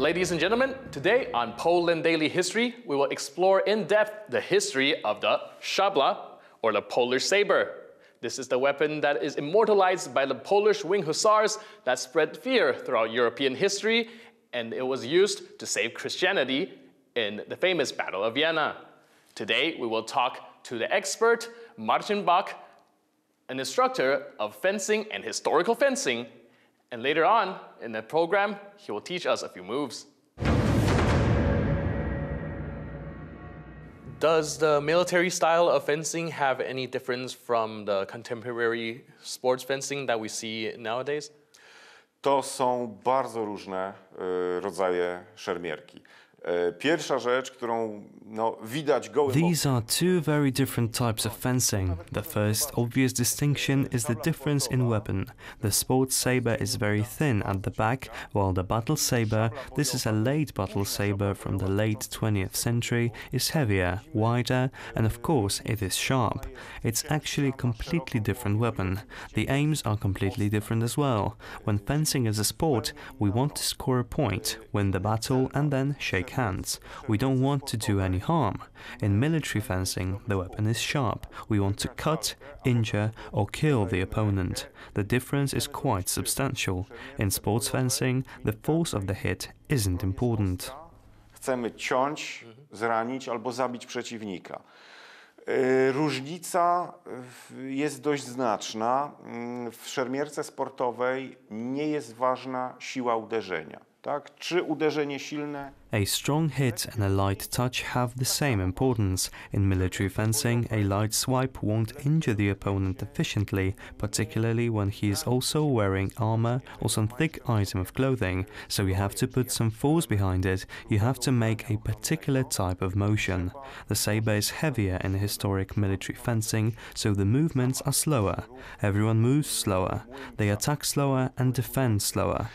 Ladies and gentlemen, today on Poland Daily History, we will explore in depth the history of the szabla, or the Polish saber. This is the weapon that is immortalized by the Polish wing hussars that spread fear throughout European history, and it was used to save Christianity in the famous Battle of Vienna. Today, we will talk to the expert, Marcin Bach, an instructor of fencing and historical fencing. And later on in the program, he will teach us a few moves. Does the military style of fencing have any difference from the contemporary sports fencing that we see nowadays? To są bardzo różne rodzaje szermierki. Pierwsza rzecz, którą widać gołym okiem. These are two very different types of fencing. The first obvious distinction is the difference in weapon. The sports saber is very thin at the back, while the battle saber, this is a late battle saber from the late 20th century, is heavier, wider, and of course it is sharp. It's actually a completely different weapon. The aims are completely different as well. When fencing is a sport, we want to score a point, win the battle, and then shake hands. We don't want to do any harm. In military fencing, the weapon is sharp. We want to cut, injure, or kill the opponent. The difference is quite substantial. In sports fencing, the force of the hit isn't important. Chcemy ciąć, zranić albo zabić przeciwnika. Różnica jest dość znaczna. W szermierce sportowej nie jest ważna siła uderzenia. Tak? Czy uderzenie silne? A strong hit and a light touch have the same importance. In military fencing, a light swipe won't injure the opponent efficiently, particularly when he is also wearing armor or some thick item of clothing, so you have to put some force behind it, you have to make a particular type of motion. The saber is heavier in historic military fencing, so the movements are slower. Everyone moves slower, they attack slower and defend slower.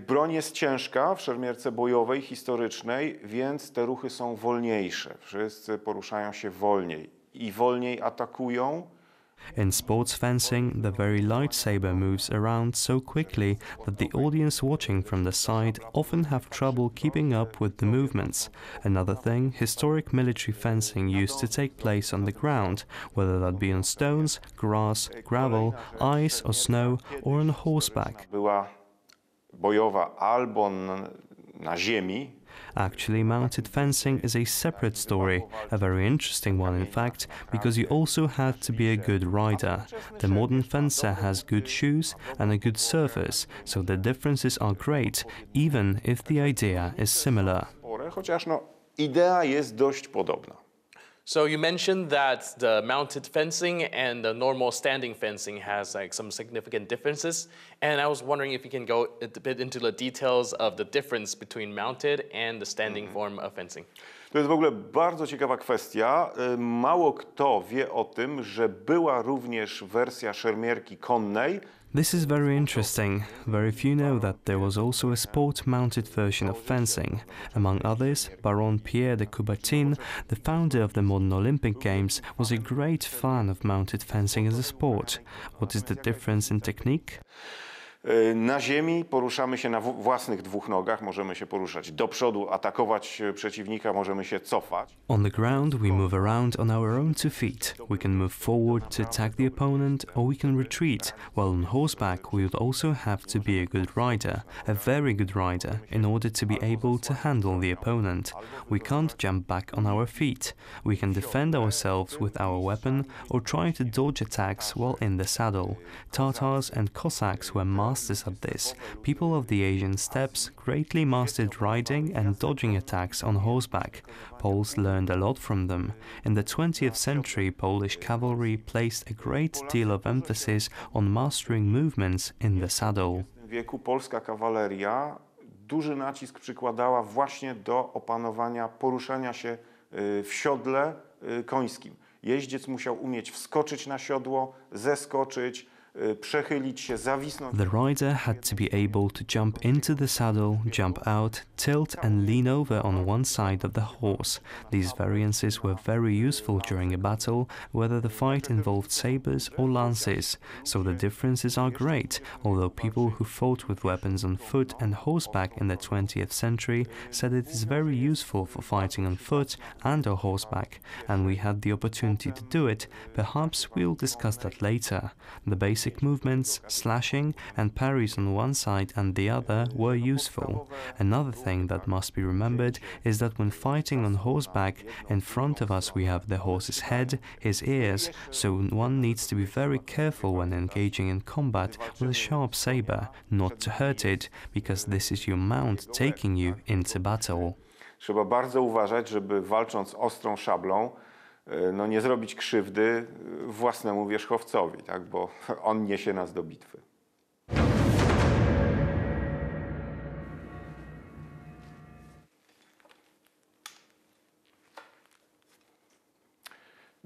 Broń jest ciężka w szermierce bojowej, historycznej, więc te ruchy są wolniejsze. Wszyscy poruszają się wolniej i wolniej atakują. In sports fencing, the very light saber moves around so quickly that the audience watching from the side often have trouble keeping up with the movements. Another thing, historic military fencing used to take place on the ground, whether that be on stones, grass, gravel, ice or snow, or on horseback. Była bojowa albo na ziemi. Actually, mounted fencing is a separate story, a very interesting one in fact, because you also have to be a good rider. The modern fencer has good shoes and a good surface, so the differences are great, even if the idea is similar. Chociaż idea jest dość podobna. So you mentioned that the mounted fencing and the normal standing fencing has some significant differences, and I was wondering if you can go a bit into the details of the difference between mounted and the standing form of fencing. To jest w ogóle bardzo ciekawa kwestia. Mało kto wie o tym, że była również wersja szermierki konnej. This is very interesting. Very few know that there was also a sport-mounted version of fencing. Among others, Baron Pierre de Coubertin, the founder of the modern Olympic Games, was a great fan of mounted fencing as a sport. What is the difference in technique? Na ziemi poruszamy się na własnych dwóch nogach, możemy się poruszać do przodu, atakować przeciwnika, możemy się cofać. On the ground we move around on our own 2 feet. We can move forward to attack the opponent or we can retreat, while on horseback we would also have to be a good rider, a very good rider, in order to be able to handle the opponent. We can't jump back on our feet. We can defend ourselves with our weapon or try to dodge attacks while in the saddle. Tatars and Cossacks were masters at this. People of the Asian steppes greatly mastered riding and dodging attacks on horseback. Poles learned a lot from them. In the 20th century, Polish cavalry placed a great deal of emphasis on mastering movements in the saddle. W wieku polska kawaleria duży nacisk przykładała właśnie do opanowania poruszania się w siodle końskim. Jeździec musiał umieć wskoczyć na siodło, zeskoczyć, przechylić się, zawisnąć. The rider had to be able to jump into the saddle, jump out, tilt and lean over on one side of the horse. These variances were very useful during a battle, whether the fight involved sabers or lances, so the differences are great, although people who fought with weapons on foot and horseback in the 20th century said it is very useful for fighting on foot and on horseback, and we had the opportunity to do it. Perhaps we'll discuss that later. The basic movements, slashing and parries on one side and the other were useful. Another thing that must be remembered is that when fighting on horseback, in front of us we have the horse's head, his ears, so one needs to be very careful when engaging in combat with a sharp saber, not to hurt it, because this is your mount taking you into battle. Trzeba bardzo uważać, żeby walcząc ostrą szablą, no nie zrobić krzywdy własnemu wierzchowcowi, tak? Bo on niesie nas do bitwy.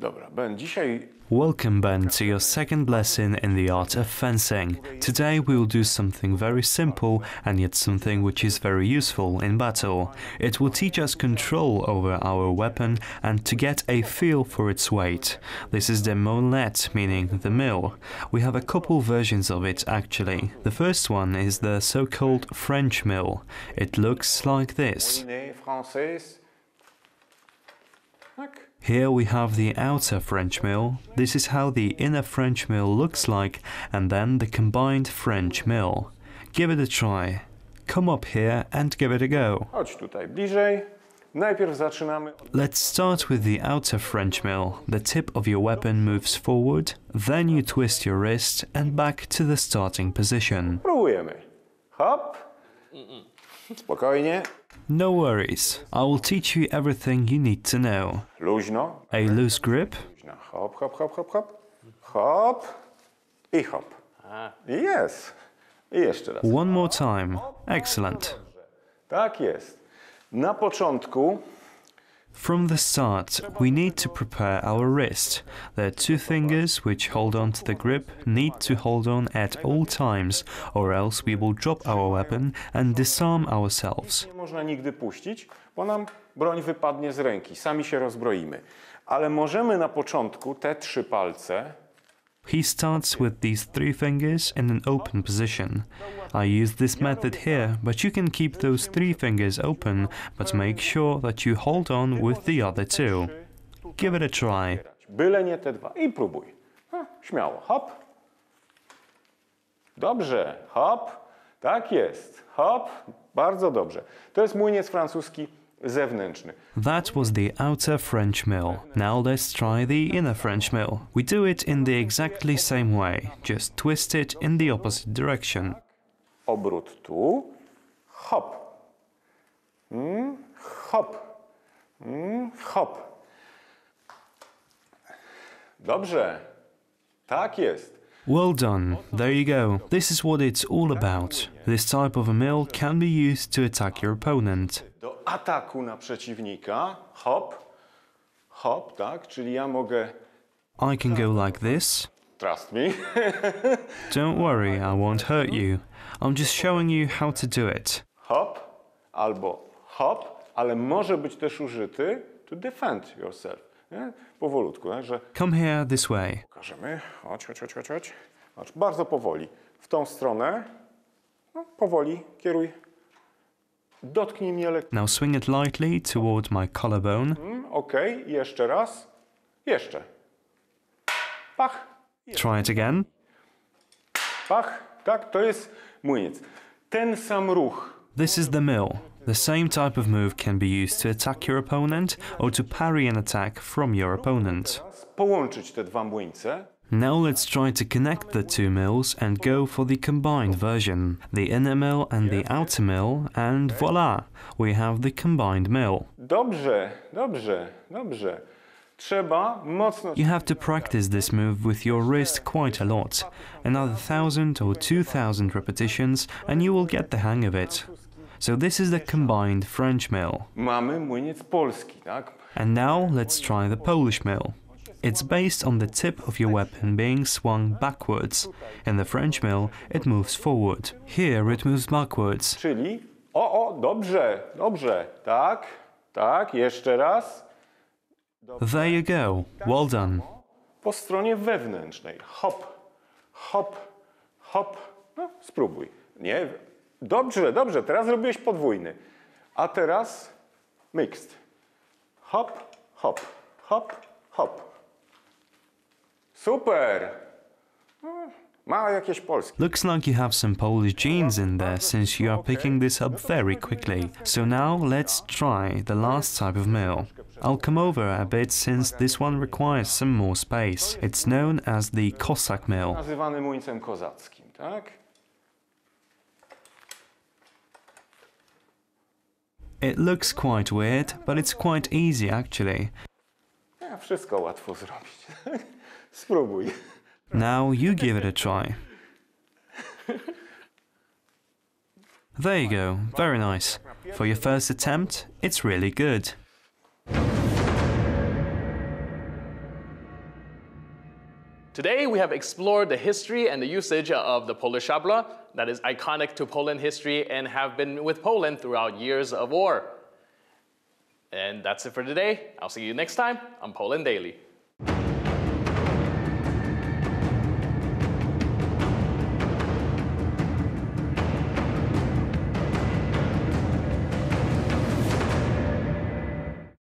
Dobra, Ben, dzisiaj... Welcome, Ben, to your second lesson in the art of fencing. Today we will do something very simple and yet something which is very useful in battle. It will teach us control over our weapon and to get a feel for its weight. This is the molette, meaning the mill. We have a couple versions of it actually. The first one is the so-called French mill. It looks like this. Here we have the outer French mill. This is how the inner French mill looks like, and then the combined French mill. Give it a try. Come up here and give it a go. Chodź tutaj bliżej. Najpierw zaczynamy. Let's start with the outer French mill. The tip of your weapon moves forward, then you twist your wrist and back to the starting position. Próbujemy. Hop. Spokojnie. No worries. I will teach you everything you need to know. Luźno. A loose grip. Luźno. Hop, hop, hop, hop, hop. Hop. I hop. Jest. I jeszcze raz. One more time. Excellent. Tak jest. Na początku From the start, we need to prepare our wrist. The two fingers which hold on to the grip need to hold on at all times, or else we will drop our weapon and disarm ourselves. nie można nigdy puścić, bo nam broń wypadnie z ręki. Sami się rozbroimy. Ale możemy na początku te trzy palce He starts with these three fingers in an open position. I use this method here, but you can keep those three fingers open, but make sure that you hold on with the other two. Give it a try. byle nie te dwa i próbuj. Śmiało. Hop. Dobrze. Hop. Tak jest. Hop. Bardzo dobrze. To jest młyniec francuski zewnętrzny. That was the outer French mill. Now let's try the inner French mill. We do it in the exactly same way, just twist it in the opposite direction. Obrót tu. Hop. Hop. Hop. Dobrze. Tak jest. Well done. There you go. This is what it's all about. This type of a mill can be used to attack your opponent. Do ataku na przeciwnika. Hop. Hop, tak? Czyli ja mogę... I can go like this. Trust me. Don't worry, I won't hurt you. I'm just showing you how to do it. Hop. Albo hop. Ale może być też użyty to defend yourself. Nie? Powolutku, nie? Że... Come here this way. Pokażemy. Chodź, chodź, chodź, chodź, chodź. Chodź. Bardzo powoli. W tą stronę. No, powoli. Kieruj. Dotknij mnie lekko. Now swing it lightly toward my collarbone. Okej. Jeszcze raz. Jeszcze. Pach. Try it again. Pach. Tak, to jest młyniec. Ten sam ruch. This is the mill. The same type of move can be used to attack your opponent or to parry an attack from your opponent. Połączyć te dwa młyńce. Now let's try to connect the two mills and go for the combined version. The inner mill and the outer mill, and voila! We have the combined mill. Dobrze, dobrze, dobrze. Trzeba mocno... You have to practice this move with your wrist quite a lot. Another 1,000 or 2,000 repetitions and you will get the hang of it. So this is the combined French mill. Mamy młyniec polski, tak? And now let's try the Polish mill. It's based on the tip of your weapon being swung backwards. In the French mill, it moves forward. Here it moves backwards. Czyli, dobrze, dobrze, tak, tak, jeszcze raz. There you go, well done. Po stronie wewnętrznej, hop, hop, hop, no spróbuj. Nie, dobrze, dobrze, teraz zrobiłeś podwójny. A teraz mixed. Hop, hop, hop, hop. Super! Ma jakieś polskie. Looks like you have some Polish genes in there since you are picking this up very quickly. So now let's try the last type of mill. I'll come over a bit since this one requires some more space. It's known as the Cossack mill. Nazywany młyńcem kozackim, tak? It looks quite weird, but it's quite easy actually. Wszystko łatwo zrobić. Spróbuj. Now you give it a try. There you go, very nice. For your first attempt, it's really good. Today we have explored the history and the usage of the Polish szabla that is iconic to Poland history and have been with Poland throughout years of war. And that's it for today. I'll see you next time on Poland Daily.